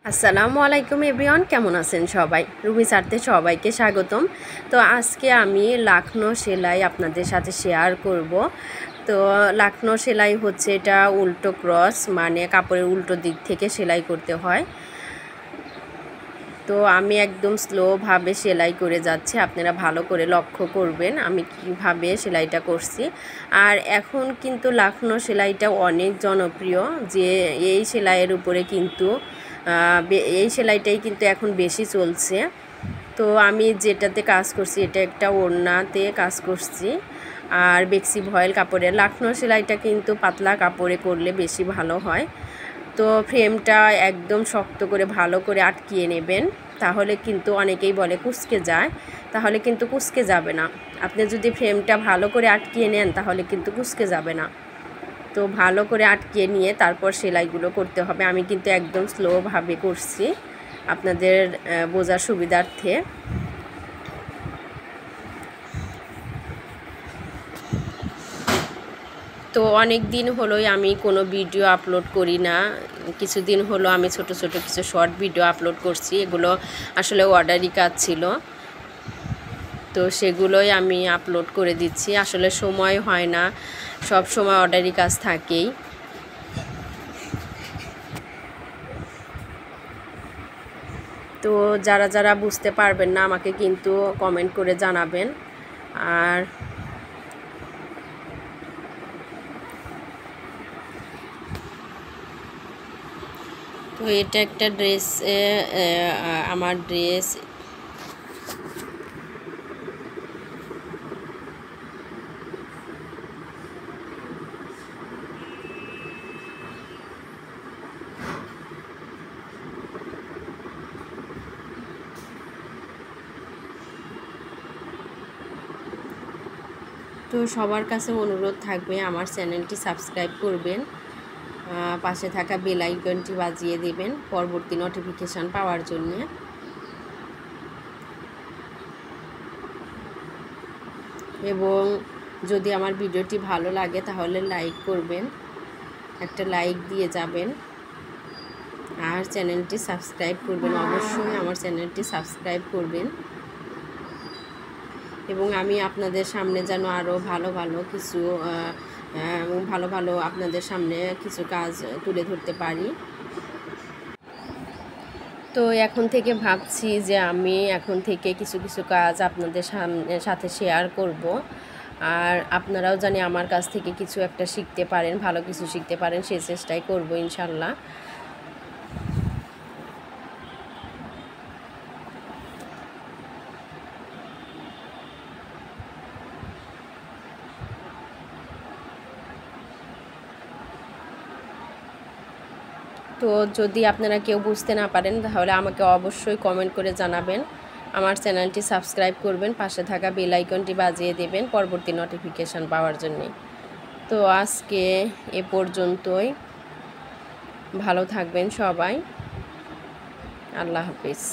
আসসালামু আলাইকুম এভরিওয়ান, কেমন আছেন সবাই? রুমিস আর্টে সবাইকে স্বাগতম। তো আজকে আমি লাখনো সেলাই আপনাদের সাথে শেয়ার করব। তো লাখনো সেলাই হচ্ছে এটা উল্টো ক্রস, মানে কাপড়ের উল্টো দিক থেকে সেলাই করতে হয়। তো আমি একদম স্লোভাবে সেলাই করে যাচ্ছি, আপনারা ভালো করে লক্ষ্য করবেন আমি কিভাবে সেলাইটা করছি। আর এখন কিন্তু লাখনো সেলাইটা অনেক জনপ্রিয়, যে এই সেলাইয়ের উপরে কিন্তু এই সেলাইটাই কিন্তু এখন বেশি চলছে। তো আমি যেটাতে কাজ করছি এটা একটা ওড়নাতে কাজ করছি, আর বেক্সি ভয়েল কাপড়ের লাখনো সেলাইটা কিন্তু পাতলা কাপড়ে করলে বেশি ভালো হয়। তো ফ্রেমটা একদম শক্ত করে ভালো করে আটকিয়ে নেবেন, তাহলে কিন্তু অনেকেই বলে কুঁচকে যায়, তাহলে কিন্তু কুঁচকে যাবে না। আপনি যদি ফ্রেমটা ভালো করে আটকিয়ে নেন তাহলে কিন্তু কুঁচকে যাবে না। তো ভালো করে আটকিয়ে নিয়ে তারপর সেলাইগুলো করতে হবে। আমি কিন্তু একদম স্লোভাবে করছি আপনাদের বোঝার সুবিধার্থে। তো অনেক দিন হলোই আমি কোনো ভিডিও আপলোড করি না। কিছুদিন হলো আমি ছোট ছোট কিছু শর্ট ভিডিও আপলোড করছি, এগুলো আসলে অর্ডারি কাজ ছিল, তো সেগুলোই আমি আপলোড করে দিচ্ছি। আসলে সময় হয় না, সব সময় অর্ডারি কাজ থাকেই। তো যারা যারা বুঝতে পারবেন না আমাকে কিন্তু কমেন্ট করে জানাবেন। আর তো এটা একটা ড্রেস, আমার ড্রেস। তো সবার কাছে অনুরোধ থাকবে আমার চ্যানেলটি সাবস্ক্রাইব করবেন, পাশে থাকা বেল আইকনটি বাজিয়ে দেবেন পরবর্তী নোটিফিকেশান পাওয়ার জন্যে। এবং যদি আমার ভিডিওটি ভালো লাগে তাহলে লাইক করবেন, একটা লাইক দিয়ে যাবেন, আর চ্যানেলটি সাবস্ক্রাইব করবেন, অবশ্যই আমার চ্যানেলটি সাবস্ক্রাইব করবেন। এবং আমি আপনাদের সামনে যেন আরও ভালো ভালো আপনাদের সামনে কিছু কাজ তুলে ধরতে পারি। তো এখন থেকে ভাবছি যে আমি এখন থেকে কিছু কিছু কাজ আপনাদের সাথে শেয়ার করব, আর আপনারাও জানি আমার কাছ থেকে কিছু একটা শিখতে পারেন, ভালো কিছু শিখতে পারেন, সেই চেষ্টাই করব ইনশাল্লাহ। তো যদি আপনারা কেউ বুঝতে না পারেন তাহলে আমাকে অবশ্যই কমেন্ট করে জানাবেন, আমার চ্যানেলটি সাবস্ক্রাইব করবেন, পাশে থাকা বেল আইকনটি বাজিয়ে দেবেন পরবর্তী নোটিফিকেশান পাওয়ার জন্যে। তো আজকে এ পর্যন্তই, ভালো থাকবেন সবাই, আল্লাহ হাফিজ।